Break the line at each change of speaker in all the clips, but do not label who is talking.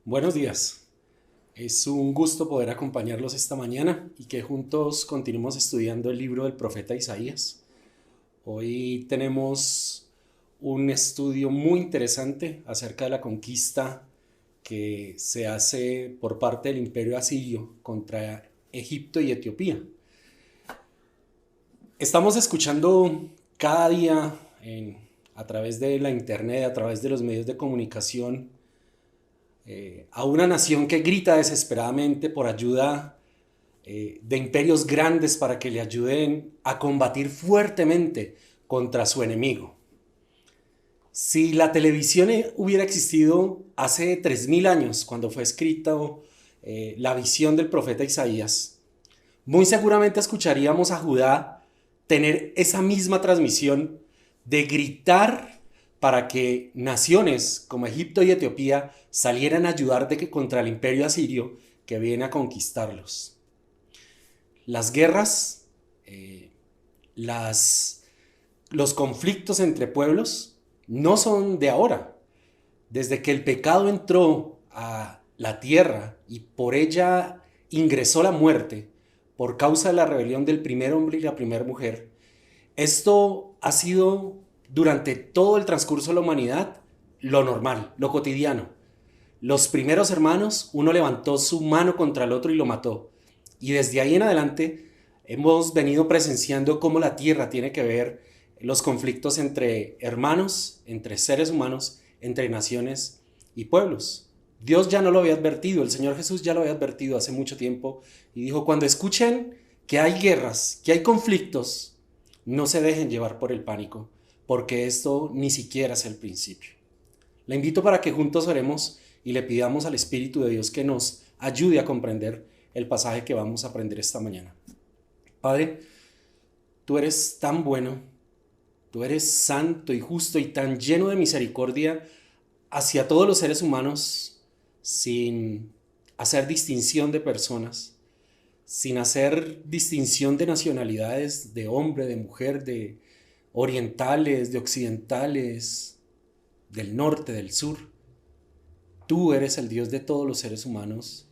Buenos días. Es un gusto poder acompañarlos esta mañana y que juntos continuemos estudiando el libro del profeta Isaías. Hoy tenemos un estudio muy interesante acerca de la conquista que se hace por parte del Imperio Asirio contra Egipto y Etiopía. Estamos escuchando cada día a través de la internet, a través de los medios de comunicación, a una nación que grita desesperadamente por ayuda de imperios grandes para que le ayuden a combatir fuertemente contra su enemigo. Si la televisión hubiera existido hace 3000 años, cuando fue escrita la visión del profeta Isaías, muy seguramente escucharíamos a Judá tener esa misma transmisión de gritar para que naciones como Egipto y Etiopía salieran a ayudar contra el imperio asirio que viene a conquistarlos. Las guerras, eh, las, los conflictos entre pueblos no son de ahora. Desde que el pecado entró a la tierra y por ella ingresó la muerte, por causa de la rebelión del primer hombre y la primera mujer, esto ha sido durante todo el transcurso de la humanidad lo normal, lo cotidiano. Los primeros hermanos, uno levantó su mano contra el otro y lo mató. Y desde ahí en adelante hemos venido presenciando cómo la tierra tiene que ver los conflictos entre hermanos, entre seres humanos, entre naciones y pueblos. Dios ya no lo había advertido, el Señor Jesús ya lo había advertido hace mucho tiempo y dijo, cuando escuchen que hay guerras, que hay conflictos, no se dejen llevar por el pánico, porque esto ni siquiera es el principio. La invito para que juntos oremos y le pidamos al Espíritu de Dios que nos ayude a comprender el pasaje que vamos a aprender esta mañana. Padre, tú eres tan bueno, tú eres santo y justo y tan lleno de misericordia hacia todos los seres humanos, sin hacer distinción de personas, sin hacer distinción de nacionalidades, de hombre, de mujer, de orientales, de occidentales, del norte, del sur. Tú eres el Dios de todos los seres humanos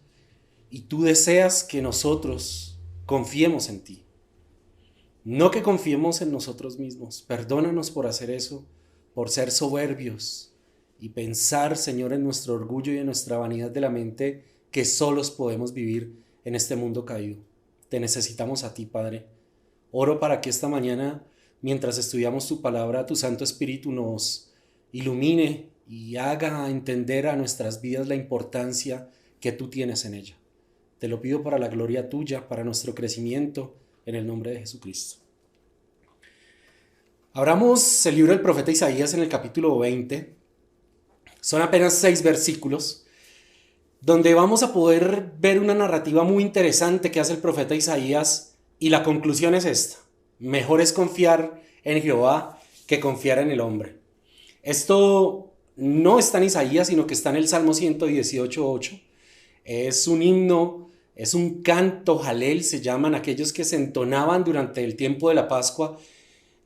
y tú deseas que nosotros confiemos en ti. No que confiemos en nosotros mismos. Perdónanos por hacer eso, por ser soberbios y pensar, Señor, en nuestro orgullo y en nuestra vanidad de la mente que solos podemos vivir en este mundo caído. Te necesitamos a ti, Padre. Oro para que esta mañana, mientras estudiamos tu palabra, tu Santo Espíritu nos ilumine y haga entender a nuestras vidas la importancia que tú tienes en ella. Te lo pido para la gloria tuya, para nuestro crecimiento, en el nombre de Jesucristo. Abramos el libro del profeta Isaías en el capítulo 20. Son apenas 6 versículos, donde vamos a poder ver una narrativa muy interesante que hace el profeta Isaías, y la conclusión es esta: mejor es confiar en Jehová que confiar en el hombre. Esto no está en Isaías, sino que está en el Salmo 118:8. Es un himno, es un canto, jalel se llaman aquellos que se entonaban durante el tiempo de la Pascua,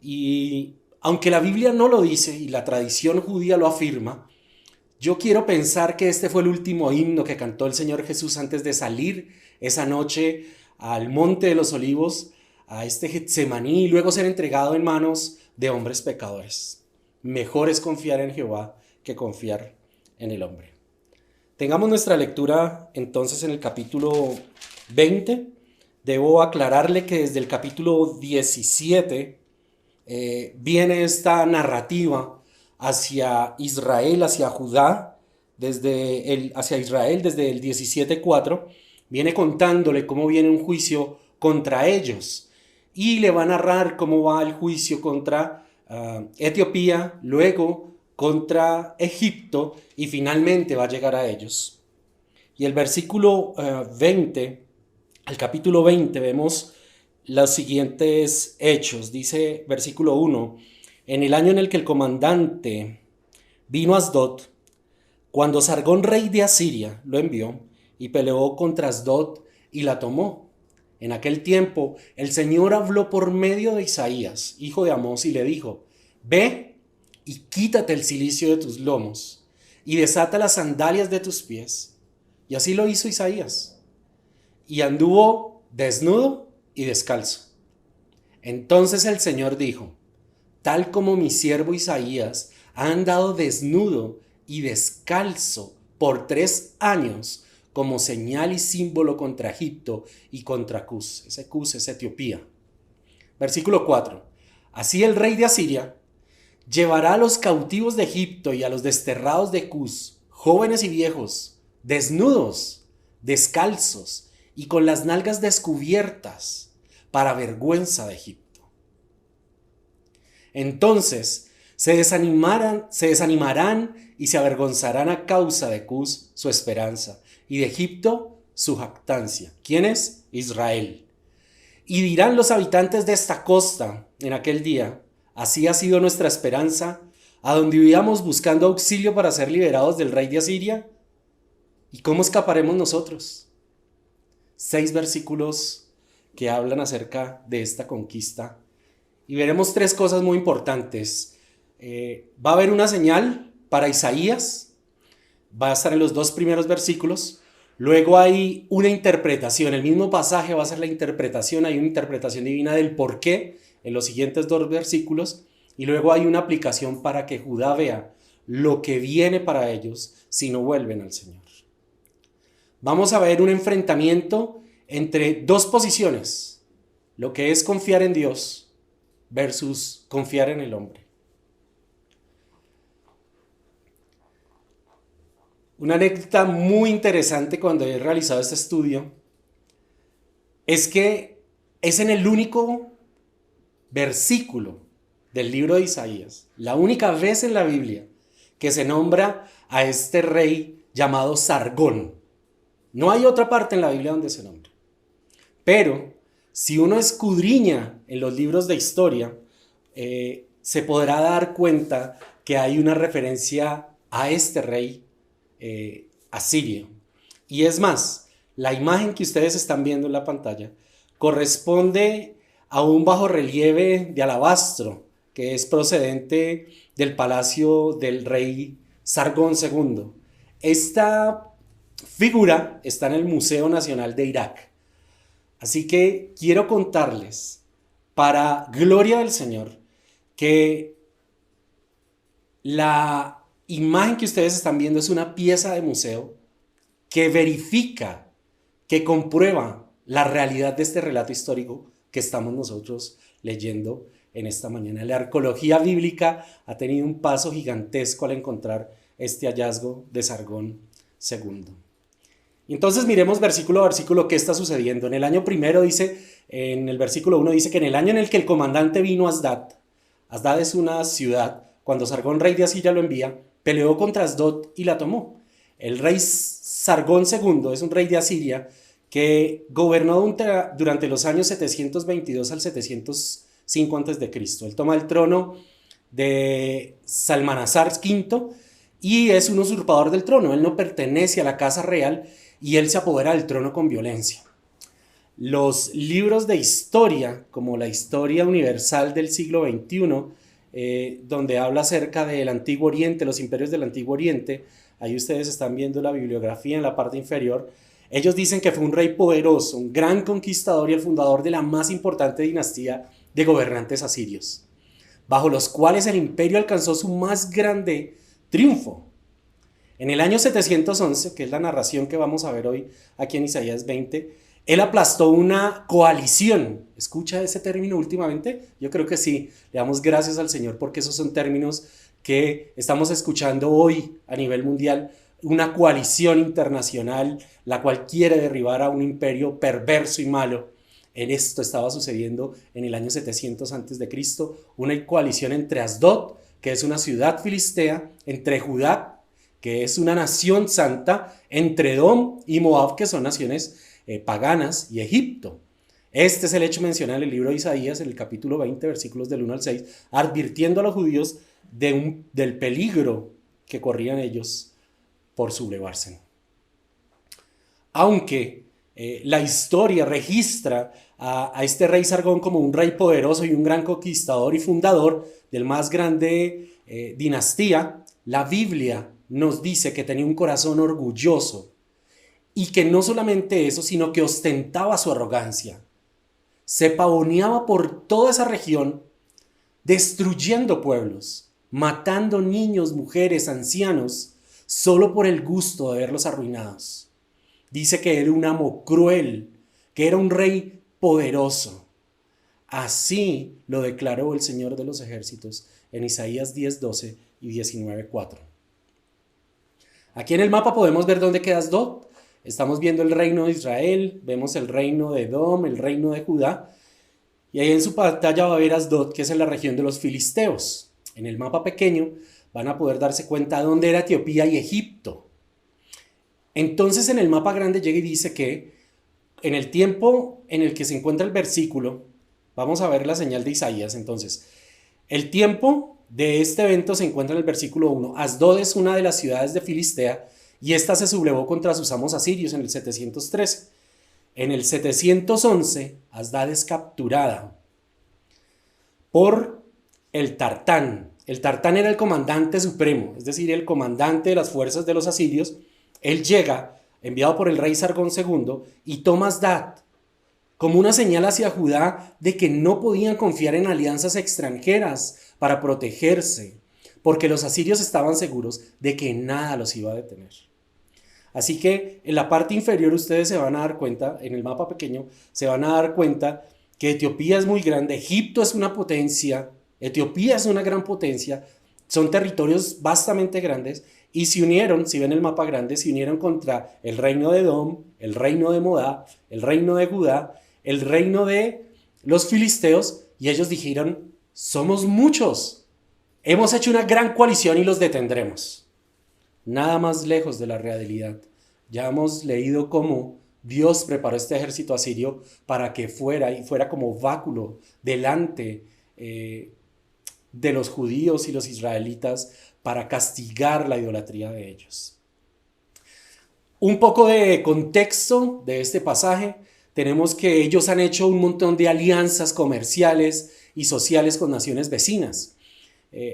y aunque la Biblia no lo dice y la tradición judía lo afirma, yo quiero pensar que este fue el último himno que cantó el Señor Jesús antes de salir esa noche al Monte de los Olivos, a este Getsemaní, y luego ser entregado en manos de hombres pecadores. Mejor es confiar en Jehová que confiar en el hombre. Tengamos nuestra lectura entonces en el capítulo 20. Debo aclararle que desde el capítulo 17 viene esta narrativa hacia Israel, hacia Judá, hacia Israel desde el 17:4, viene contándole cómo viene un juicio contra ellos y le va a narrar cómo va el juicio contra Etiopía, luego contra Egipto y finalmente va a llegar a ellos. Y el versículo 20, al capítulo 20, vemos los siguientes hechos. Dice versículo 1: en el año en el que el comandante vino a Asdod, cuando Sargón, rey de Asiria, lo envió y peleó contra Asdod y la tomó. En aquel tiempo el Señor habló por medio de Isaías, hijo de Amós, y le dijo: ve y quítate el cilicio de tus lomos y desata las sandalias de tus pies, Y así lo hizo Isaías. Y anduvo desnudo y descalzo. Entonces el Señor dijo: tal como mi siervo Isaías ha andado desnudo y descalzo por 3 años como señal y símbolo contra Egipto y contra Cus. Ese Cus es Etiopía. Versículo 4. Así el rey de Asiria llevará a los cautivos de Egipto y a los desterrados de Cus, jóvenes y viejos, desnudos, descalzos y con las nalgas descubiertas, para vergüenza de Egipto. Entonces se desanimarán y se avergonzarán a causa de Cus su esperanza y de Egipto su jactancia. ¿Quién es? Israel. Y dirán los habitantes de esta costa en aquel día: así ha sido nuestra esperanza, a donde vivíamos buscando auxilio para ser liberados del rey de Asiria. ¿Y cómo escaparemos nosotros? 6 versículos que hablan acerca de esta conquista. Y veremos 3 cosas muy importantes. Va a haber una señal para Isaías. Va a estar en los 2 primeros versículos. Luego hay una interpretación. El mismo pasaje va a ser la interpretación. Hay una interpretación divina del por qué en los siguientes 2 versículos. Y luego hay una aplicación para que Judá vea lo que viene para ellos si no vuelven al Señor. Vamos a ver un enfrentamiento entre 2 posiciones: lo que es confiar en Dios versus confiar en el hombre. Una anécdota muy interesante cuando he realizado este estudio es que es en el único versículo del libro de Isaías, la única vez en la Biblia que se nombra a este rey llamado Sargón. No hay otra parte en la Biblia donde se nombra. Pero si uno escudriña en los libros de historia, se podrá dar cuenta que hay una referencia a este rey asirio. Y es más, la imagen que ustedes están viendo en la pantalla corresponde a un bajorrelieve de alabastro que es procedente del palacio del rey Sargón II. Esta figura está en el Museo Nacional de Irak. Así que quiero contarles, para gloria del Señor, que la imagen que ustedes están viendo es una pieza de museo que verifica, que comprueba la realidad de este relato histórico que estamos nosotros leyendo en esta mañana. La arqueología bíblica ha tenido un paso gigantesco al encontrar este hallazgo de Sargón II. Entonces miremos versículo a versículo qué está sucediendo. En el año primero dice, en el versículo 1 dice que en el año en el que el comandante vino a Asdod es una ciudad, cuando Sargón rey de Asiria lo envía, peleó contra Asdod y la tomó. El rey Sargón II es un rey de Asiria que gobernó durante los años 722 al 705 a.C. Él toma el trono de Salmanasar V y es un usurpador del trono. Él no pertenece a la casa real y él se apodera del trono con violencia. Los libros de historia, como la Historia Universal del siglo XXI, donde habla acerca del Antiguo Oriente, los imperios del Antiguo Oriente, ahí ustedes están viendo la bibliografía en la parte inferior. Ellos dicen que fue un rey poderoso, un gran conquistador y el fundador de la más importante dinastía de gobernantes asirios, bajo los cuales el imperio alcanzó su más grande triunfo. En el año 711, que es la narración que vamos a ver hoy aquí en Isaías 20, él aplastó una coalición. ¿Escucha ese término últimamente? Yo creo que sí. Le damos gracias al Señor porque esos son términos que estamos escuchando hoy a nivel mundial. Una coalición internacional, la cual quiere derribar a un imperio perverso y malo. En esto estaba sucediendo en el año 700 a.C., una coalición entre Asdod, que es una ciudad filistea, entre Judá, que es una nación santa, entre Edom y Moab, que son naciones paganas, y Egipto. Este es el hecho mencionado en el libro de Isaías, en el capítulo 20, versículos del 1 al 6, advirtiendo a los judíos del peligro que corrían ellos por sublevarse. Aunque la historia registra a este rey Sargón como un rey poderoso y un gran conquistador y fundador del más grande dinastía, la Biblia nos dice que tenía un corazón orgulloso y que no solamente eso, sino que ostentaba su arrogancia. Se pavoneaba por toda esa región, destruyendo pueblos, matando niños, mujeres, ancianos, solo por el gusto de verlos arruinados. Dice que era un amo cruel, que era un rey poderoso. Así lo declaró el Señor de los ejércitos en Isaías 10:12 y 19:4. Aquí en el mapa podemos ver dónde queda Asdod. Estamos viendo el reino de Israel, vemos el reino de Edom, el reino de Judá, y ahí en su pantalla va a ver Asdod, que es en la región de los filisteos. En el mapa pequeño van a poder darse cuenta de dónde era Etiopía y Egipto. Entonces en el mapa grande llega y dice que en el tiempo en el que se encuentra el versículo, vamos a ver la señal de Isaías. Entonces, el tiempo de este evento se encuentra en el versículo 1. Asdod es una de las ciudades de Filistea y esta se sublevó contra sus amos asirios en el 713. En el 711, Asdod es capturada por el Tartán. El Tartán era el comandante supremo, es decir, el comandante de las fuerzas de los asirios. Él llega, enviado por el rey Sargón II, y toma Asdod como una señal hacia Judá de que no podían confiar en alianzas extranjeras para protegerse, porque los asirios estaban seguros de que nada los iba a detener. Así que en la parte inferior ustedes se van a dar cuenta, en el mapa pequeño, se van a dar cuenta que Etiopía es muy grande, Egipto es una potencia, Etiopía es una gran potencia, son territorios vastamente grandes y se unieron, si ven el mapa grande, se unieron contra el reino de Edom, el reino de Modá, el reino de Judá, el reino de los filisteos, y ellos dijeron, somos muchos, hemos hecho una gran coalición y los detendremos. Nada más lejos de la realidad. Ya hemos leído cómo Dios preparó este ejército asirio para que fuera como báculo delante de los judíos y los israelitas para castigar la idolatría de ellos. Un poco de contexto de este pasaje. Tenemos que ellos han hecho un montón de alianzas comerciales y sociales con naciones vecinas.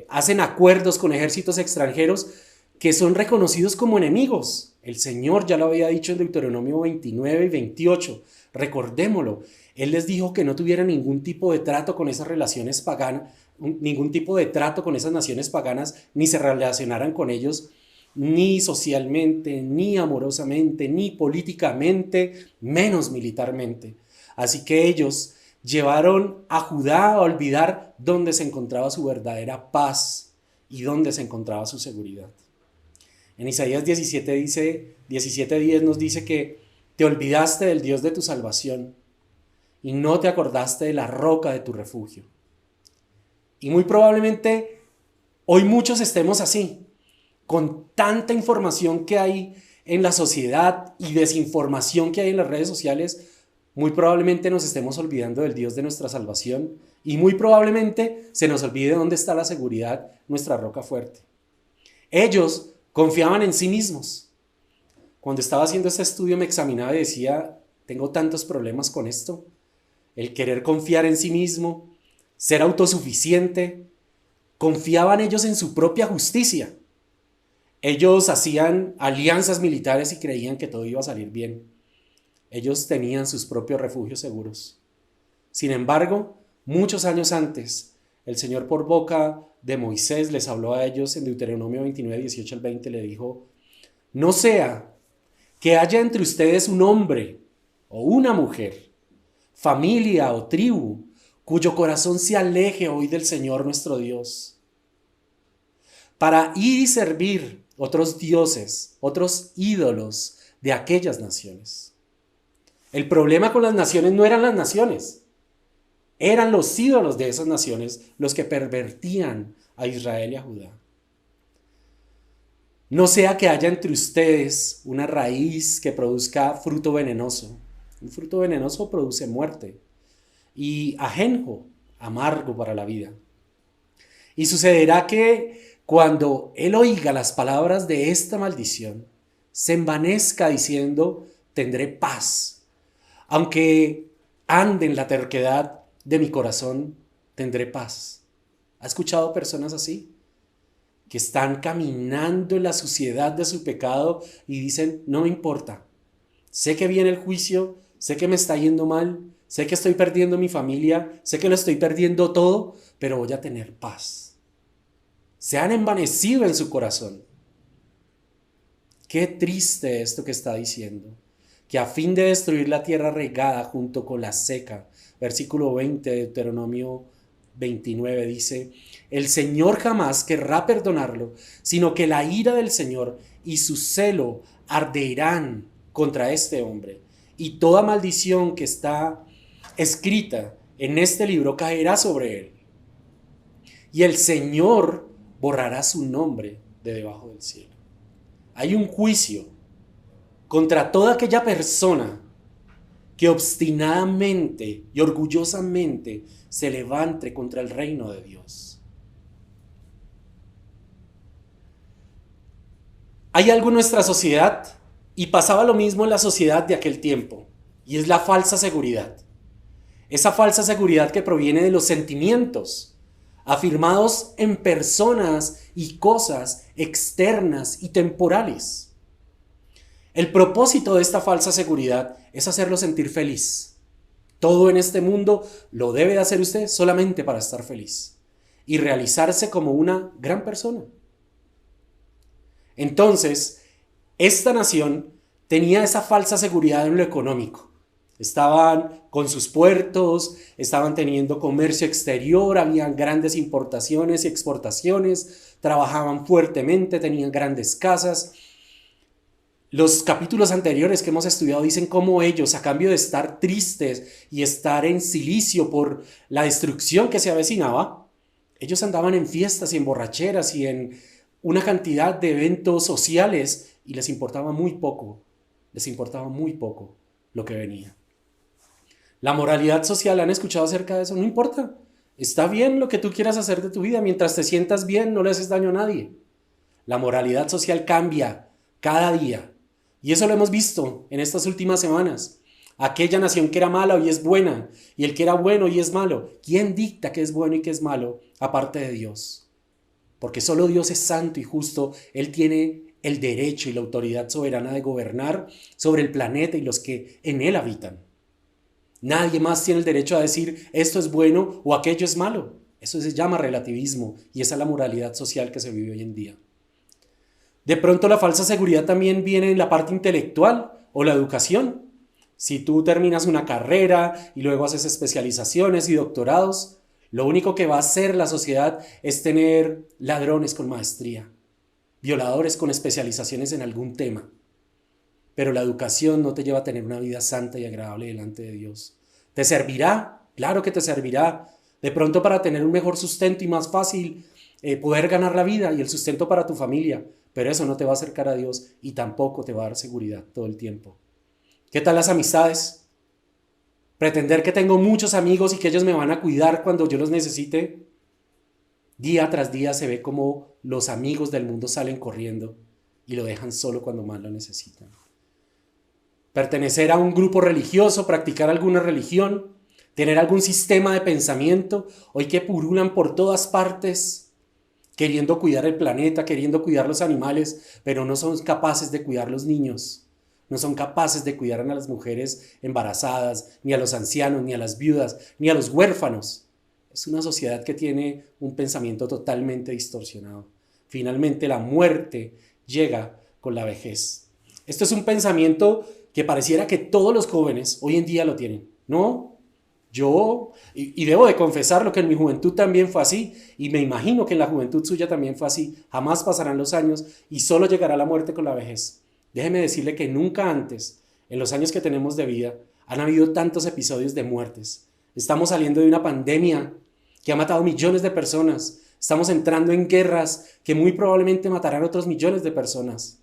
Hacen acuerdos con ejércitos extranjeros que son reconocidos como enemigos. El Señor ya lo había dicho en Deuteronomio 29 y 28. Recordémoslo. Él les dijo que no tuvieran ningún tipo de trato con esas relaciones paganas, ningún tipo de trato con esas naciones paganas, ni se relacionaran con ellos, ni socialmente, ni amorosamente, ni políticamente, menos militarmente. Así que ellos llevaron a Judá a olvidar dónde se encontraba su verdadera paz y dónde se encontraba su seguridad. En Isaías 17:10 nos dice que te olvidaste del Dios de tu salvación y no te acordaste de la roca de tu refugio. Y muy probablemente hoy muchos estemos así, con tanta información que hay en la sociedad y desinformación que hay en las redes sociales. Muy probablemente nos estemos olvidando del Dios de nuestra salvación y muy probablemente se nos olvide dónde está la seguridad, nuestra roca fuerte. Ellos confiaban en sí mismos. Cuando estaba haciendo este estudio me examinaba y decía, tengo tantos problemas con esto. El querer confiar en sí mismo, ser autosuficiente. Confiaban ellos en su propia justicia. Ellos hacían alianzas militares y creían que todo iba a salir bien. Ellos tenían sus propios refugios seguros. Sin embargo, muchos años antes, el Señor por boca de Moisés les habló a ellos en Deuteronomio 29, 18 al 20, le dijo, no sea que haya entre ustedes un hombre o una mujer, familia o tribu, cuyo corazón se aleje hoy del Señor nuestro Dios, para ir y servir otros dioses, otros ídolos de aquellas naciones. El problema con las naciones no eran las naciones, eran los ídolos de esas naciones los que pervertían a Israel y a Judá. No sea que haya entre ustedes una raíz que produzca fruto venenoso. Un fruto venenoso produce muerte y ajenjo, amargo para la vida. Y sucederá que cuando él oiga las palabras de esta maldición, se envanezca diciendo, tendré paz. Aunque ande en la terquedad de mi corazón, tendré paz. ¿Ha escuchado personas así? Que están caminando en la suciedad de su pecado y dicen, no me importa. Sé que viene el juicio, sé que me está yendo mal, sé que estoy perdiendo mi familia, sé que lo estoy perdiendo todo, pero voy a tener paz. Se han envanecido en su corazón. Qué triste esto que está diciendo, que a fin de destruir la tierra regada junto con la seca, versículo 20 de Deuteronomio 29 dice, el Señor jamás querrá perdonarlo, sino que la ira del Señor y su celo arderán contra este hombre, y toda maldición que está escrita en este libro caerá sobre él, y el Señor borrará su nombre de debajo del cielo. Hay un juicio contra toda aquella persona que obstinadamente y orgullosamente se levante contra el reino de Dios. Hay algo en nuestra sociedad, y pasaba lo mismo en la sociedad de aquel tiempo, y es la falsa seguridad. Esa falsa seguridad que proviene de los sentimientos, afirmados en personas y cosas externas y temporales. El propósito de esta falsa seguridad es hacerlo sentir feliz. Todo en este mundo lo debe de hacer usted solamente para estar feliz y realizarse como una gran persona. Entonces, esta nación tenía esa falsa seguridad en lo económico. Estaban con sus puertos, estaban teniendo comercio exterior, habían grandes importaciones y exportaciones, trabajaban fuertemente, tenían grandes casas. Los capítulos anteriores que hemos estudiado dicen cómo ellos, a cambio de estar tristes y estar en cilicio por la destrucción que se avecinaba, ellos andaban en fiestas y en borracheras y en una cantidad de eventos sociales y les importaba muy poco lo que venía. La moralidad social, ¿han escuchado acerca de eso? No importa, está bien lo que tú quieras hacer de tu vida, mientras te sientas bien no le haces daño a nadie. La moralidad social cambia cada día. Y eso lo hemos visto en estas últimas semanas. Aquella nación que era mala hoy es buena, y el que era bueno hoy es malo. ¿Quién dicta qué es bueno y qué es malo aparte de Dios? Porque solo Dios es santo y justo. Él tiene el derecho y la autoridad soberana de gobernar sobre el planeta y los que en él habitan. Nadie más tiene el derecho a decir esto es bueno o aquello es malo. Eso se llama relativismo y esa es la moralidad social que se vive hoy en día. De pronto la falsa seguridad también viene en la parte intelectual o la educación. Si tú terminas una carrera y luego haces especializaciones y doctorados, lo único que va a hacer la sociedad es tener ladrones con maestría, violadores con especializaciones en algún tema. Pero la educación no te lleva a tener una vida santa y agradable delante de Dios. ¿Te servirá? Claro que te servirá. De pronto para tener un mejor sustento y más fácil poder ganar la vida y el sustento para tu familia. Pero eso no te va a acercar a Dios y tampoco te va a dar seguridad todo el tiempo. ¿Qué tal las amistades? Pretender que tengo muchos amigos y que ellos me van a cuidar cuando yo los necesite. Día tras día se ve como los amigos del mundo salen corriendo y lo dejan solo cuando más lo necesitan. Pertenecer a un grupo religioso, practicar alguna religión, tener algún sistema de pensamiento, hoy que purulan por todas partes, queriendo cuidar el planeta, queriendo cuidar los animales, pero no son capaces de cuidar los niños, no son capaces de cuidar a las mujeres embarazadas, ni a los ancianos, ni a las viudas, ni a los huérfanos. Es una sociedad que tiene un pensamiento totalmente distorsionado. Finalmente la muerte llega con la vejez. Esto es un pensamiento que pareciera que todos los jóvenes hoy en día lo tienen. No, yo, y debo de confesarlo que en mi juventud también fue así, y me imagino que en la juventud suya también fue así. Jamás pasarán los años y solo llegará la muerte con la vejez. Déjeme decirle que nunca antes, en los años que tenemos de vida, han habido tantos episodios de muertes. Estamos saliendo de una pandemia que ha matado millones de personas. Estamos entrando en guerras que muy probablemente matarán a otros millones de personas.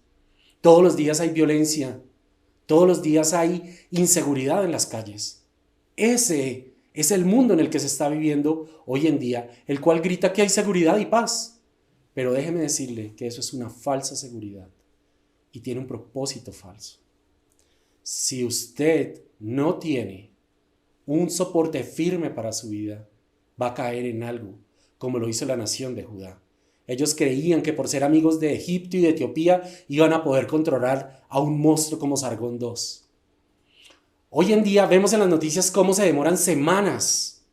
Todos los días hay violencia. Todos los días hay inseguridad en las calles. Ese es el mundo en el que se está viviendo hoy en día, el cual grita que hay seguridad y paz. Pero déjeme decirle que eso es una falsa seguridad y tiene un propósito falso. Si usted no tiene un soporte firme para su vida, va a caer en algo, como lo hizo la nación de Judá. Ellos creían que por ser amigos de Egipto y de Etiopía iban a poder controlar a un monstruo como Sargón II. Hoy en día vemos en las noticias cómo se demoran semanas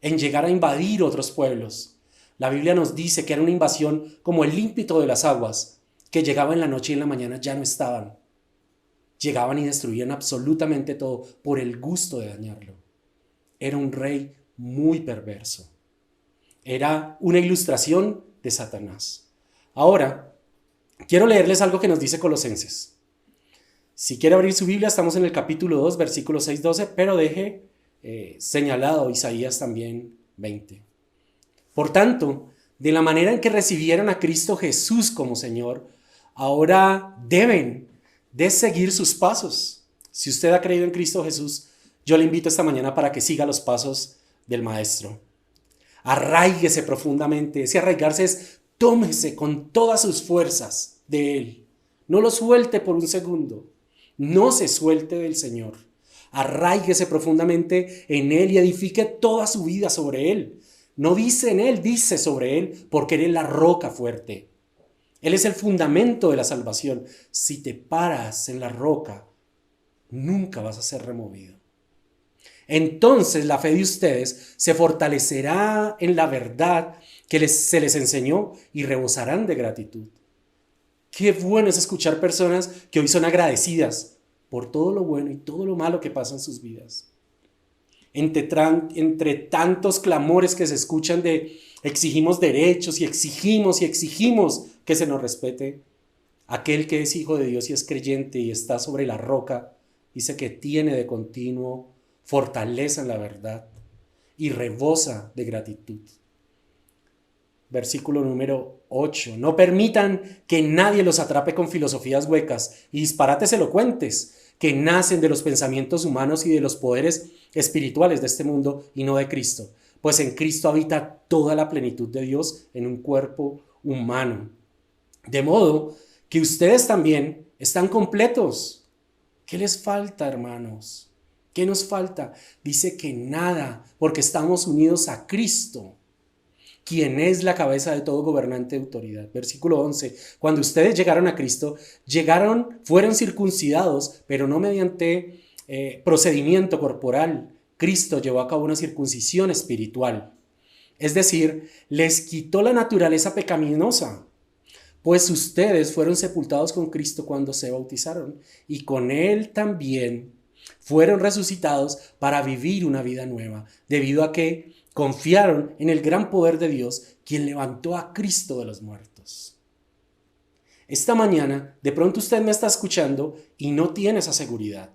en llegar a invadir otros pueblos. La Biblia nos dice que era una invasión como el ímpetu de las aguas, que llegaba en la noche y en la mañana ya no estaban. Llegaban y destruían absolutamente todo por el gusto de dañarlo. Era un rey muy perverso. Era una ilustración de Satanás. Ahora, quiero leerles algo que nos dice Colosenses. Si quiere abrir su Biblia, estamos en el capítulo 2, versículo 6-12, pero deje señalado Isaías también 20. Por tanto, de la manera en que recibieron a Cristo Jesús como Señor, ahora deben de seguir sus pasos. Si usted ha creído en Cristo Jesús, yo le invito esta mañana para que siga los pasos del Maestro. Arráiguese profundamente. Ese arraigarse es tómese con todas sus fuerzas de Él. No lo suelte por un segundo. No se suelte del Señor. Arráiguese profundamente en Él y edifique toda su vida sobre Él. No dice en Él, dice sobre Él, porque Él es la roca fuerte. Él es el fundamento de la salvación. Si te paras en la roca, nunca vas a ser removido. Entonces la fe de ustedes se fortalecerá en la verdad que se les enseñó y rebosarán de gratitud. Qué bueno es escuchar personas que hoy son agradecidas por todo lo bueno y todo lo malo que pasa en sus vidas. Entre tantos clamores que se escuchan de exigimos derechos y exigimos que se nos respete, aquel que es hijo de Dios y es creyente y está sobre la roca, dice que tiene de continuo fortaleza en la verdad y rebosa de gratitud. Versículo número 8. No permitan que nadie los atrape con filosofías huecas y disparates elocuentes que nacen de los pensamientos humanos y de los poderes espirituales de este mundo y no de Cristo. Pues en Cristo habita toda la plenitud de Dios en un cuerpo humano. De modo que ustedes también están completos. ¿Qué les falta, hermanos? ¿Qué nos falta? Dice que nada, porque estamos unidos a Cristo, quien es la cabeza de todo gobernante de autoridad. Versículo 11. Cuando ustedes llegaron a Cristo, fueron circuncidados, pero no mediante procedimiento corporal. Cristo llevó a cabo una circuncisión espiritual. Es decir, les quitó la naturaleza pecaminosa, pues ustedes fueron sepultados con Cristo cuando se bautizaron y con Él también fueron resucitados para vivir una vida nueva, debido a que confiaron en el gran poder de Dios, quien levantó a Cristo de los muertos. Esta mañana, de pronto usted me está escuchando y no tiene esa seguridad.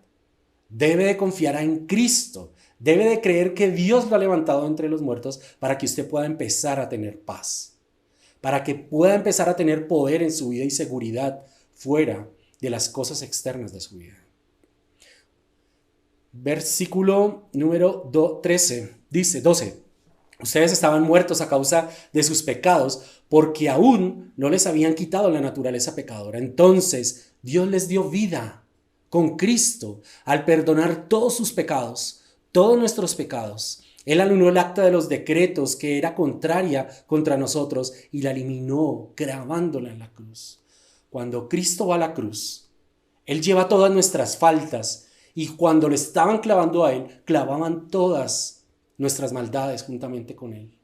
Debe de confiar en Cristo, debe de creer que Dios lo ha levantado entre los muertos para que usted pueda empezar a tener paz, para que pueda empezar a tener poder en su vida y seguridad fuera de las cosas externas de su vida. Versículo número 12. Ustedes estaban muertos a causa de sus pecados porque aún no les habían quitado la naturaleza pecadora. Entonces Dios les dio vida con Cristo al perdonar todos sus pecados, todos nuestros pecados. Él anuló el acta de los decretos que era contraria contra nosotros y la eliminó grabándola en la cruz. Cuando Cristo va a la cruz, Él lleva todas nuestras faltas y cuando le estaban clavando a Él, clavaban todas nuestras maldades juntamente con Él.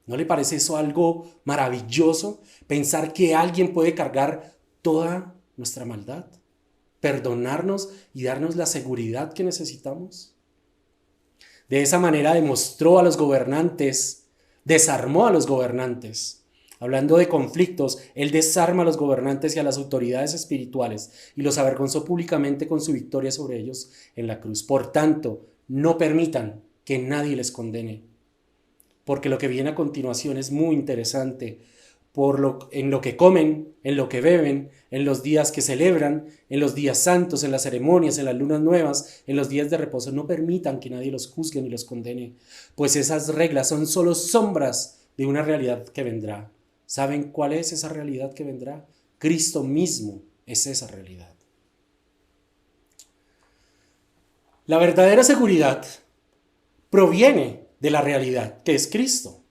¿No le parece eso algo maravilloso? Pensar que alguien puede cargar toda nuestra maldad, perdonarnos y darnos la seguridad que necesitamos. De esa manera desarmó a los gobernantes. Hablando de conflictos, Él desarma a los gobernantes y a las autoridades espirituales y los avergonzó públicamente con su victoria sobre ellos en la cruz. Por tanto, no permitan que nadie les condene, porque lo que viene a continuación es muy interesante. En lo que comen, en lo que beben, en los días que celebran, en los días santos, en las ceremonias, en las lunas nuevas, en los días de reposo, no permitan que nadie los juzgue ni los condene, pues esas reglas son solo sombras de una realidad que vendrá. ¿Saben cuál es esa realidad que vendrá? Cristo mismo es esa realidad. La verdadera seguridad proviene de la realidad que es Cristo.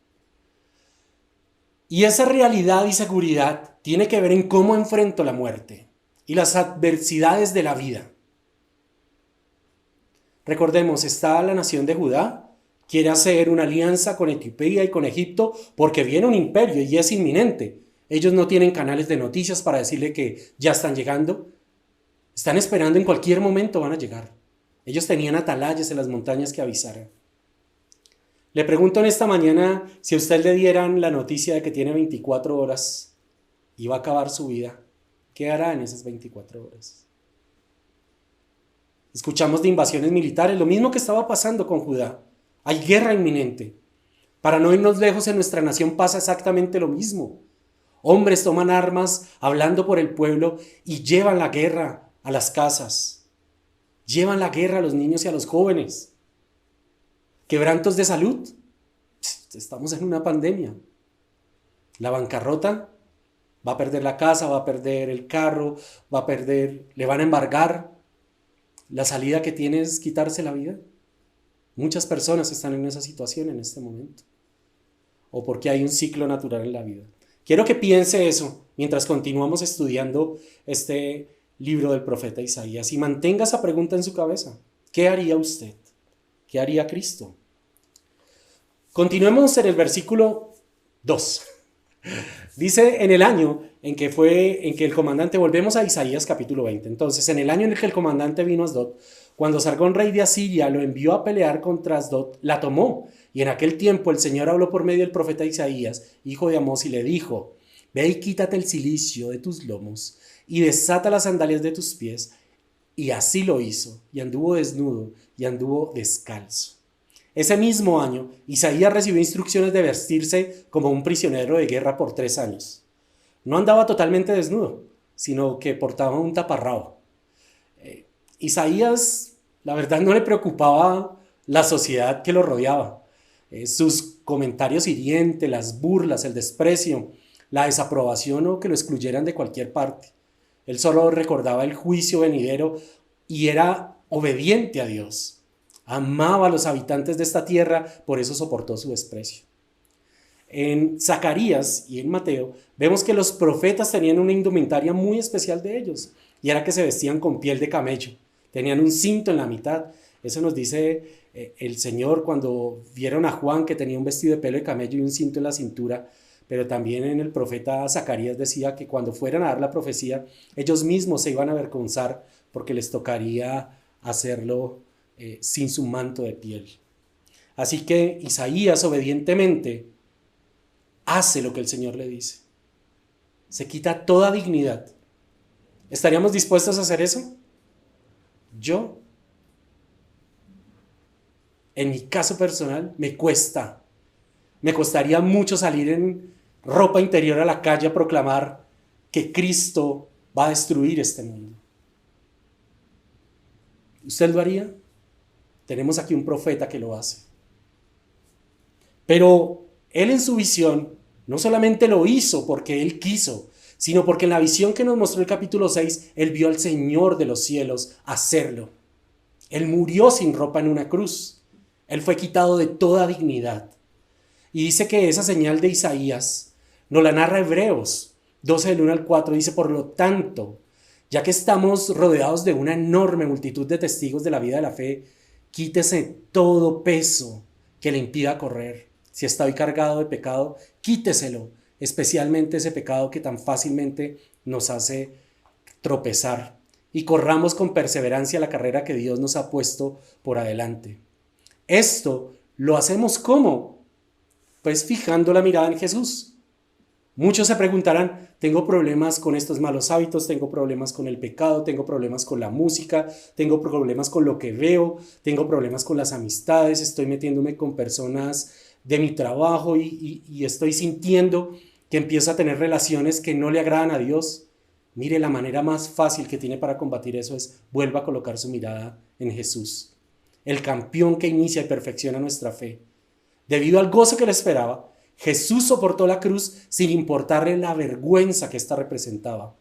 Y esa realidad y seguridad tiene que ver en cómo enfrento la muerte y las adversidades de la vida. Recordemos, está la nación de Judá, quiere hacer una alianza con Etiopía y con Egipto porque viene un imperio y es inminente. Ellos no tienen canales de noticias para decirle que ya están llegando. Están esperando, en cualquier momento van a llegar. Ellos tenían atalayas en las montañas que avisaran. Le pregunto en esta mañana, si a usted le dieran la noticia de que tiene 24 horas y va a acabar su vida, ¿qué hará en esas 24 horas? Escuchamos de invasiones militares, lo mismo que estaba pasando con Judá. Hay guerra inminente. Para no irnos lejos, en nuestra nación pasa exactamente lo mismo. Hombres toman armas hablando por el pueblo y llevan la guerra a las casas. Llevan la guerra a los niños y a los jóvenes. Quebrantos de salud. Estamos en una pandemia. La bancarrota, va a perder la casa, va a perder el carro, le van a embargar. La salida que tiene es quitarse la vida. Muchas personas están en esa situación en este momento. O porque hay un ciclo natural en la vida. Quiero que piense eso mientras continuamos estudiando este libro del profeta Isaías y mantenga esa pregunta en su cabeza. ¿Qué haría usted? ¿Qué haría Cristo? Continuemos en el versículo 2. Dice, en el año en que el comandante, volvemos a Isaías capítulo 20. Entonces, en el año en el que el comandante vino a Asdod, cuando Sargón, rey de Asiria, lo envió a pelear contra Asdod, la tomó. Y en aquel tiempo el Señor habló por medio del profeta Isaías, hijo de Amós, y le dijo: ve y quítate el cilicio de tus lomos y desata las sandalias de tus pies. Y así lo hizo, y anduvo desnudo y anduvo descalzo. Ese mismo año, Isaías recibió instrucciones de vestirse como un prisionero de guerra por 3 años. No andaba totalmente desnudo, sino que portaba un taparrabo. Isaías, la verdad, no le preocupaba la sociedad que lo rodeaba. Sus comentarios hirientes, las burlas, el desprecio, la desaprobación o que lo excluyeran de cualquier parte. Él solo recordaba el juicio venidero y era obediente a Dios. Amaba a los habitantes de esta tierra, por eso soportó su desprecio. En Zacarías y en Mateo vemos que los profetas tenían una indumentaria muy especial de ellos, y era que se vestían con piel de camello, tenían un cinto en la mitad. Eso nos dice el Señor cuando vieron a Juan, que tenía un vestido de pelo de camello y un cinto en la cintura. Pero también en el profeta Zacarías decía que cuando fueran a dar la profecía, ellos mismos se iban a avergonzar porque les tocaría hacerlo sin su manto de piel. Así que Isaías obedientemente hace lo que el Señor le dice. Se quita toda dignidad. ¿Estaríamos dispuestos a hacer eso? Yo, en mi caso personal, me costaría mucho salir en ropa interior a la calle a proclamar que Cristo va a destruir este mundo. ¿Usted lo haría? Tenemos aquí un profeta que lo hace. Pero él, en su visión, no solamente lo hizo porque él quiso, sino porque en la visión que nos mostró el capítulo 6, él vio al Señor de los cielos hacerlo. Él murió sin ropa en una cruz. Él fue quitado de toda dignidad. Y dice que esa señal de Isaías nos la narra Hebreos 12 del 1 al 4. Dice: por lo tanto, ya que estamos rodeados de una enorme multitud de testigos de la vida de la fe, quítese todo peso que le impida correr. Si está hoy cargado de pecado, quíteselo, especialmente ese pecado que tan fácilmente nos hace tropezar. Y corramos con perseverancia la carrera que Dios nos ha puesto por adelante. Esto lo hacemos ¿cómo? Pues fijando la mirada en Jesús. Muchos se preguntarán: tengo problemas con estos malos hábitos, tengo problemas con el pecado, tengo problemas con la música, tengo problemas con lo que veo, tengo problemas con las amistades, estoy metiéndome con personas de mi trabajo y estoy sintiendo que empiezo a tener relaciones que no le agradan a Dios. Mire, la manera más fácil que tiene para combatir eso es: vuelva a colocar su mirada en Jesús, el campeón que inicia y perfecciona nuestra fe. Debido al gozo que le esperaba, Jesús soportó la cruz sin importarle la vergüenza que ésta representaba.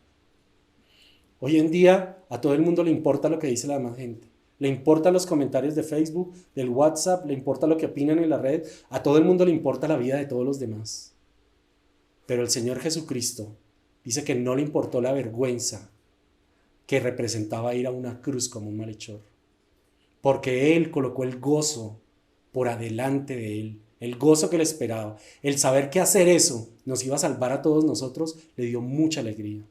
Hoy en día a todo el mundo le importa lo que dice la demás gente. Le importan los comentarios de Facebook, del WhatsApp, le importa lo que opinan en la red. A todo el mundo le importa la vida de todos los demás. Pero el Señor Jesucristo dice que no le importó la vergüenza que representaba ir a una cruz como un malhechor. porque Él colocó el gozo por adelante de Él, el gozo que le esperaba. El saber que hacer eso nos iba a salvar a todos nosotros le dio mucha alegría.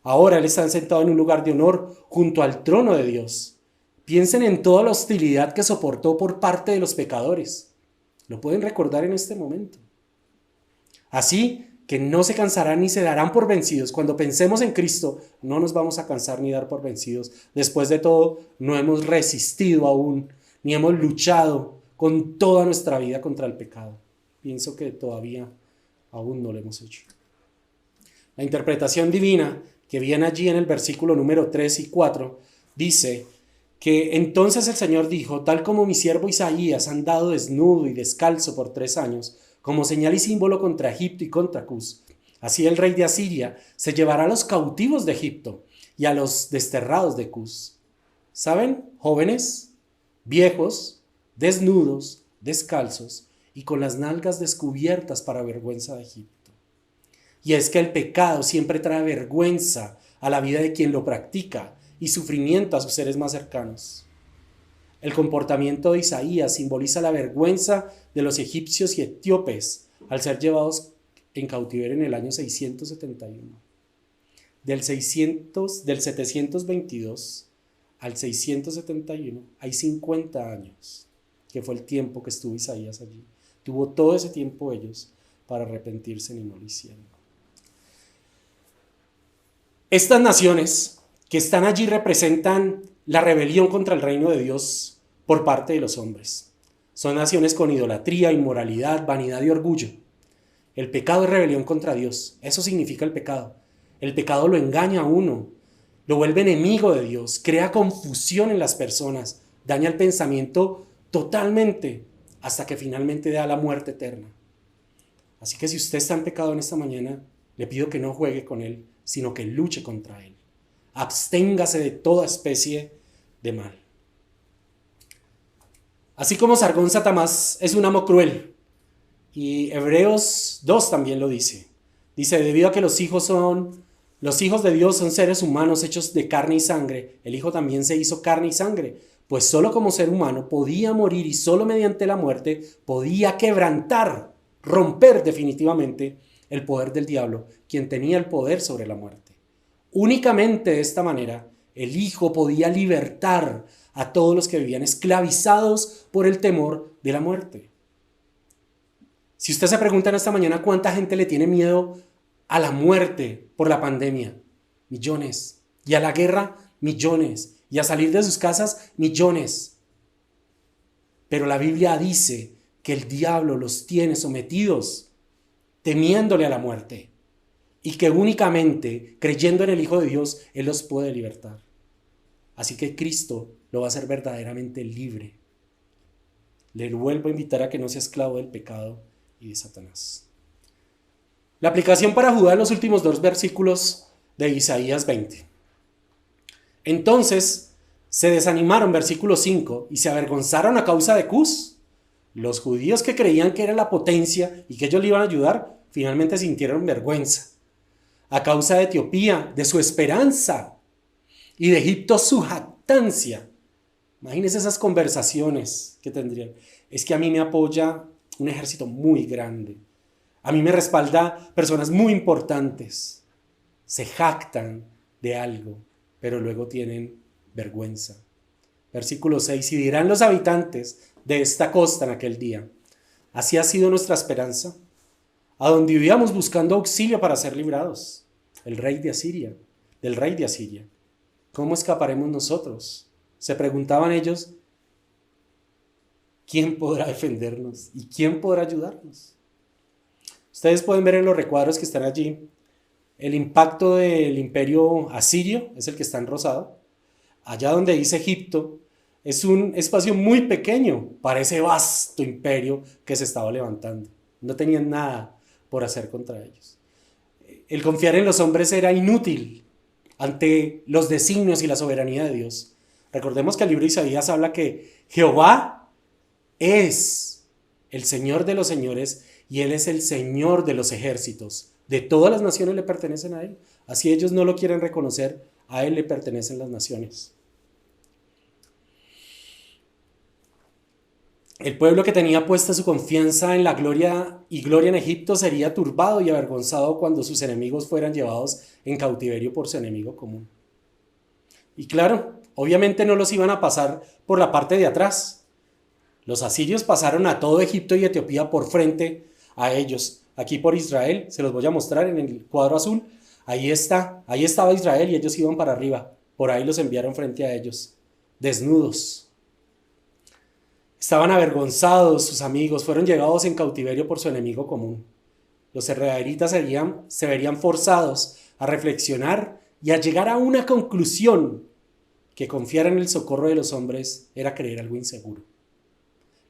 Ahora Él está sentado en un lugar de honor junto al trono de Dios. Piensen en toda la hostilidad que soportó por parte de los pecadores. Lo pueden recordar en este momento. Así que no se cansarán ni se darán por vencidos. Cuando pensemos en Cristo, no nos vamos a cansar ni dar por vencidos. Después de todo, no hemos resistido aún, ni hemos luchado con toda nuestra vida contra el pecado. Pienso que todavía aún no lo hemos hecho. La interpretación divina que viene allí en el versículo número 3 y 4 dice que entonces el Señor dijo: tal como mi siervo Isaías ha andado desnudo y descalzo por 3 años, como señal y símbolo contra Egipto y contra Cus, así el rey de Asiria se llevará a los cautivos de Egipto y a los desterrados de Cus. ¿Saben? Jóvenes, viejos, desnudos, descalzos y con las nalgas descubiertas para vergüenza de Egipto. Y es que el pecado siempre trae vergüenza a la vida de quien lo practica y sufrimiento a sus seres más cercanos. El comportamiento de Isaías simboliza la vergüenza de los egipcios y etíopes al ser llevados en cautiverio en el año 671. Del 722 al 671 hay 50 años, que fue el tiempo que estuvo Isaías allí. Tuvo todo ese tiempo ellos para arrepentirse y no lo hicieron. Estas naciones que están allí representan la rebelión contra el reino de Dios por parte de los hombres. Son naciones con idolatría, inmoralidad, vanidad y orgullo. El pecado es rebelión contra Dios. Eso significa el pecado. El pecado lo engaña a uno, lo vuelve enemigo de Dios, crea confusión en las personas, daña el pensamiento totalmente hasta que finalmente da la muerte eterna. Así que si usted está en pecado en esta mañana, le pido que no juegue con él, sino que luche contra él. Absténgase de toda especie de mal. Así como Sargón Satamás es un amo cruel, y Hebreos 2 también lo dice. Dice: debido a que los hijos de Dios son seres humanos hechos de carne y sangre, el Hijo también se hizo carne y sangre, pues solo como ser humano podía morir y solo mediante la muerte podía quebrantar, romper definitivamente el poder del diablo, quien tenía el poder sobre la muerte. Únicamente de esta manera, el Hijo podía libertar a todos los que vivían esclavizados por el temor de la muerte. Si usted se pregunta en esta mañana cuánta gente le tiene miedo a la muerte por la pandemia, millones. Y a la guerra, millones. Y a salir de sus casas, millones. Pero la Biblia dice que el diablo los tiene sometidos, temiéndole a la muerte, y que únicamente creyendo en el Hijo de Dios, Él los puede libertar. Así que Cristo lo va a hacer verdaderamente libre. Le vuelvo a invitar a que no sea esclavo del pecado y de Satanás. La aplicación para Judá en los últimos 2 versículos de Isaías 20. Entonces se desanimaron, versículo 5, y se avergonzaron a causa de Cus. Los judíos que creían que era la potencia y que ellos le iban a ayudar, finalmente sintieron vergüenza. A causa de Etiopía, de su esperanza, y de Egipto su jactancia. Imagínense esas conversaciones que tendrían. Es que a mí me apoya un ejército muy grande. A mí me respalda personas muy importantes. Se jactan de algo, pero luego tienen vergüenza. Versículo 6. Y dirán los habitantes de esta costa en aquel día: así ha sido nuestra esperanza, a donde vivíamos buscando auxilio para ser librados. Del rey de Asiria. ¿Cómo escaparemos nosotros? Se preguntaban ellos. ¿Quién podrá defendernos? ¿Y quién podrá ayudarnos? Ustedes pueden ver en los recuadros que están allí el impacto del imperio asirio, es el que está en rosado. Allá donde dice Egipto, es un espacio muy pequeño para ese vasto imperio que se estaba levantando. No tenían nada por hacer contra ellos. El confiar en los hombres era inútil ante los designios y la soberanía de Dios. Recordemos que el libro de Isaías habla que Jehová es el Señor de los señores y Él es el Señor de los ejércitos. De todas las naciones le pertenecen a Él. Así ellos no lo quieren reconocer, a Él le pertenecen las naciones. El pueblo que tenía puesta su confianza en la gloria y gloria en Egipto sería turbado y avergonzado cuando sus enemigos fueran llevados en cautiverio por su enemigo común. Y claro, obviamente no los iban a pasar por la parte de atrás. Los asirios pasaron a todo Egipto y Etiopía por frente a ellos. Aquí por Israel, se los voy a mostrar en el cuadro azul. Ahí estaba Israel y ellos iban para arriba. Por ahí los enviaron frente a ellos, desnudos. Estaban avergonzados sus amigos, fueron llevados en cautiverio por su enemigo común. Los israelitas se verían forzados a reflexionar y a llegar a una conclusión: que confiar en el socorro de los hombres era creer algo inseguro.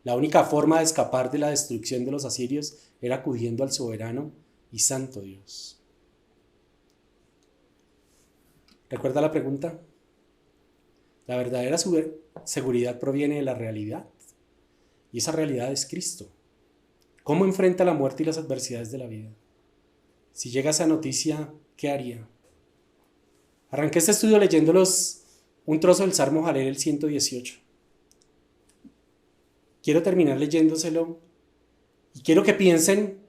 La única forma de escapar de la destrucción de los asirios era acudiendo al soberano y santo Dios. ¿Recuerda la pregunta? La verdadera seguridad proviene de la realidad, y esa realidad es Cristo. ¿Cómo enfrenta la muerte y las adversidades de la vida? Si llega esa noticia, ¿qué haría? Arranqué este estudio leyéndolos un trozo del Salmo Jalel, el 118. Quiero terminar leyéndoselo y quiero que piensen,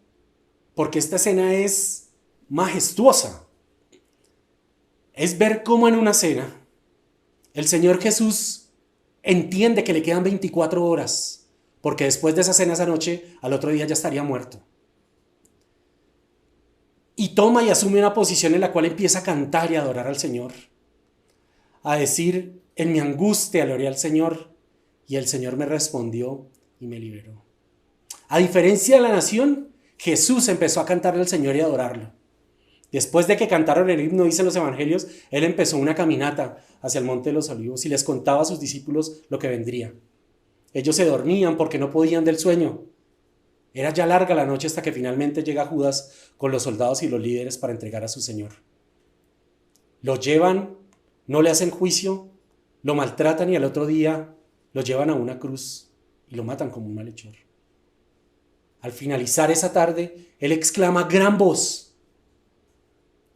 porque esta escena es majestuosa. Es ver cómo en una cena el Señor Jesús entiende que le quedan 24 horas, porque después de esa cena esa noche, al otro día ya estaría muerto. Y toma y asume una posición en la cual empieza a cantar y a adorar al Señor. A decir: en mi angustia le oré al Señor y el Señor me respondió y me liberó. A diferencia de la nación, Jesús empezó a cantarle al Señor y a adorarlo. Después de que cantaron el himno, dicen los evangelios, él empezó una caminata hacia el Monte de los Olivos y les contaba a sus discípulos lo que vendría. Ellos se dormían porque no podían del sueño. Era ya larga la noche hasta que finalmente llega Judas con los soldados y los líderes para entregar a su Señor. Lo llevan, no le hacen juicio, lo maltratan y al otro día lo llevan a una cruz y lo matan como un malhechor. Al finalizar esa tarde, él exclama a gran voz: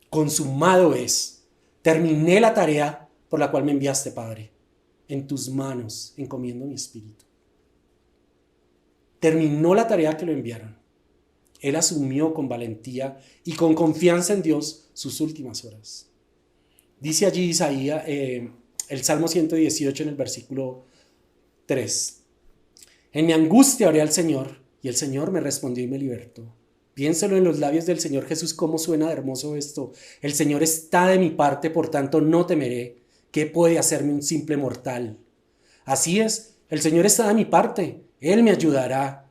consumado es, terminé la tarea por la cual me enviaste, Padre. En tus manos encomiendo mi espíritu. Terminó la tarea que lo enviaron. Él asumió con valentía y con confianza en Dios sus últimas horas. Dice allí Isaías, el Salmo 118 en el versículo 3. En mi angustia oré al Señor y el Señor me respondió y me libertó. Piénselo en los labios del Señor Jesús, cómo suena de hermoso esto. El Señor está de mi parte, por tanto no temeré. ¿Qué puede hacerme un simple mortal? Así es, el Señor está de mi parte. Él me ayudará.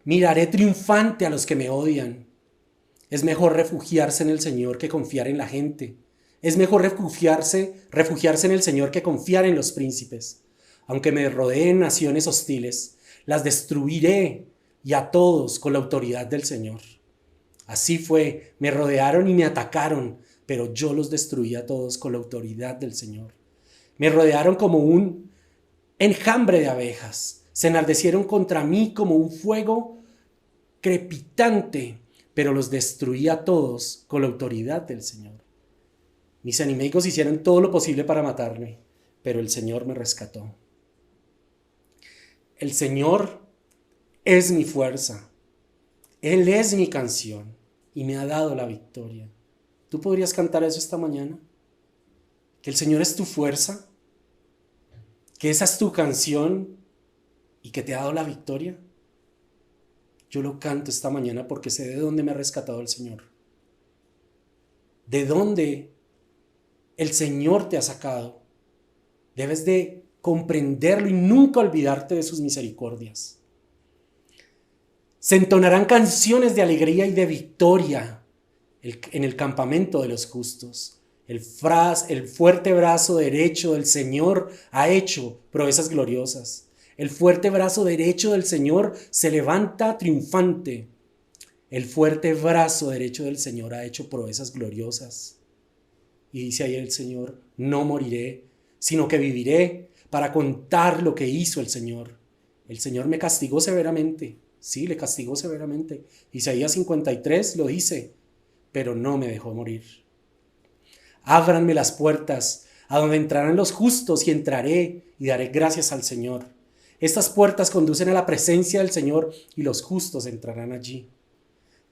Miraré triunfante a los que me odian. Es mejor refugiarse en el Señor que confiar en la gente. Es mejor refugiarse en el Señor que confiar en los príncipes. Aunque me rodeen naciones hostiles, las destruiré y a todos con la autoridad del Señor. Así fue, me rodearon y me atacaron, pero yo los destruí a todos con la autoridad del Señor. Me rodearon como un enjambre de abejas, se enardecieron contra mí como un fuego crepitante, pero los destruí a todos con la autoridad del Señor. Mis enemigos hicieron todo lo posible para matarme, pero el Señor me rescató. El Señor es mi fuerza. Él es mi canción y me ha dado la victoria. ¿Tú podrías cantar eso esta mañana? Que el Señor es tu fuerza, que esa es tu canción y que te ha dado la victoria. Yo lo canto esta mañana porque sé de dónde me ha rescatado el Señor. De dónde el Señor te ha sacado. Debes de comprenderlo y nunca olvidarte de sus misericordias. Se entonarán canciones de alegría y de victoria en el campamento de los justos. El fuerte brazo derecho del Señor ha hecho proezas gloriosas. El fuerte brazo derecho del Señor se levanta triunfante. El fuerte brazo derecho del Señor ha hecho proezas gloriosas. Y dice ahí el Señor: no moriré, sino que viviré para contar lo que hizo el Señor. El Señor me castigó severamente. Sí, le castigó severamente. Isaías 53 lo dice, pero no me dejó morir. Ábranme las puertas a donde entrarán los justos y entraré y daré gracias al Señor. Estas puertas conducen a la presencia del Señor y los justos entrarán allí.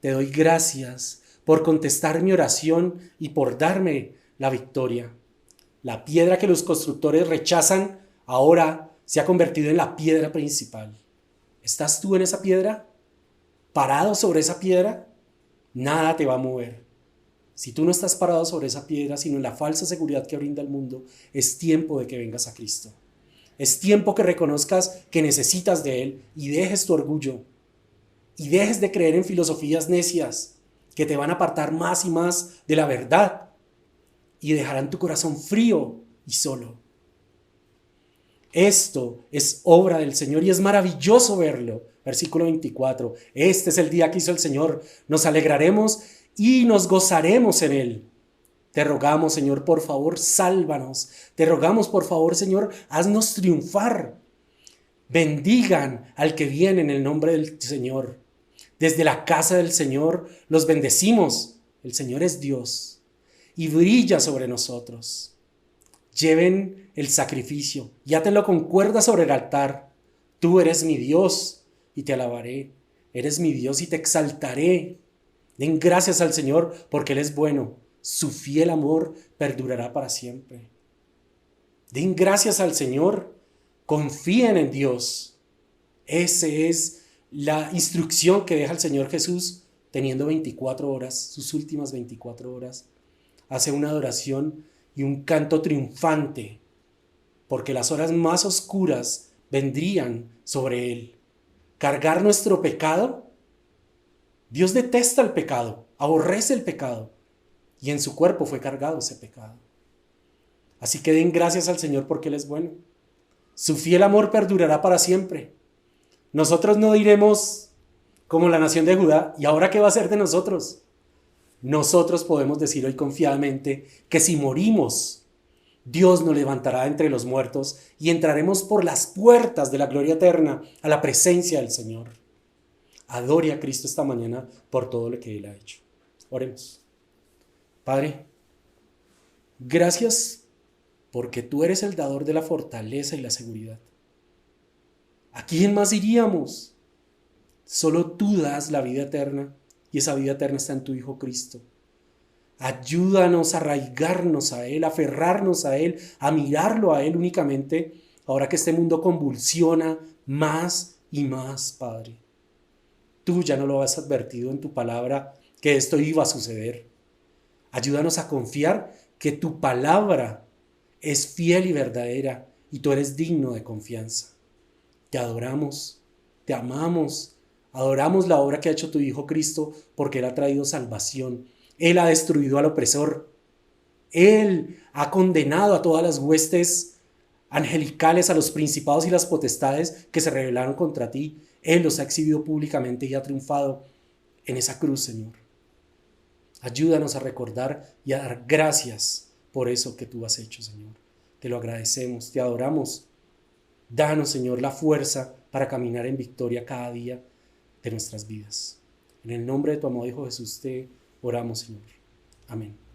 Te doy gracias por contestar mi oración y por darme la victoria. La piedra que los constructores rechazan ahora se ha convertido en la piedra principal. ¿Estás tú en esa piedra? ¿Parado sobre esa piedra? Nada te va a mover. Si tú no estás parado sobre esa piedra, sino en la falsa seguridad que brinda el mundo, es tiempo de que vengas a Cristo. Es tiempo que reconozcas que necesitas de Él y dejes tu orgullo y dejes de creer en filosofías necias que te van a apartar más y más de la verdad y dejarán tu corazón frío y solo. Esto es obra del Señor y es maravilloso verlo. Versículo 24. Este es el día que hizo el Señor. Nos alegraremos y nos gozaremos en Él. Te rogamos, Señor, por favor, sálvanos. Te rogamos, por favor, Señor, haznos triunfar. Bendigan al que viene en el nombre del Señor. Desde la casa del Señor los bendecimos. El Señor es Dios y brilla sobre nosotros. Lleven el sacrificio y átenlo con cuerdas sobre el altar. Tú eres mi Dios y te alabaré. Eres mi Dios y te exaltaré. Den gracias al Señor porque Él es bueno. Su fiel amor perdurará para siempre. Den gracias al Señor. Confíen en Dios. Esa es la instrucción que deja el Señor Jesús teniendo 24 horas, sus últimas 24 horas. Hace una adoración y un canto triunfante porque las horas más oscuras vendrían sobre Él. Cargar nuestro pecado. Dios detesta el pecado, aborrece el pecado y en su cuerpo fue cargado ese pecado. Así que den gracias al Señor porque Él es bueno. Su fiel amor perdurará para siempre. Nosotros no diremos como la nación de Judá, ¿y ahora qué va a hacer de nosotros? Nosotros podemos decir hoy confiadamente que si morimos, Dios nos levantará entre los muertos y entraremos por las puertas de la gloria eterna a la presencia del Señor. Adore a Cristo esta mañana por todo lo que Él ha hecho. Oremos. Padre, gracias porque tú eres el dador de la fortaleza y la seguridad. ¿A quién más iríamos? Solo tú das la vida eterna y esa vida eterna está en tu Hijo Cristo. Ayúdanos a arraigarnos a Él, a aferrarnos a Él, a mirarlo a Él únicamente, ahora que este mundo convulsiona más y más, Padre. Tú ya no lo has advertido en tu palabra que esto iba a suceder. Ayúdanos a confiar que tu palabra es fiel y verdadera y tú eres digno de confianza. Te adoramos, te amamos, adoramos la obra que ha hecho tu Hijo Cristo porque Él ha traído salvación. Él ha destruido al opresor. Él ha condenado a todas las huestes angelicales, a los principados y las potestades que se rebelaron contra ti. Él los ha exhibido públicamente y ha triunfado en esa cruz, Señor. Ayúdanos a recordar y a dar gracias por eso que tú has hecho, Señor. Te lo agradecemos, te adoramos. Danos, Señor, la fuerza para caminar en victoria cada día de nuestras vidas. En el nombre de tu amado Hijo Jesús te oramos, Señor. Amén.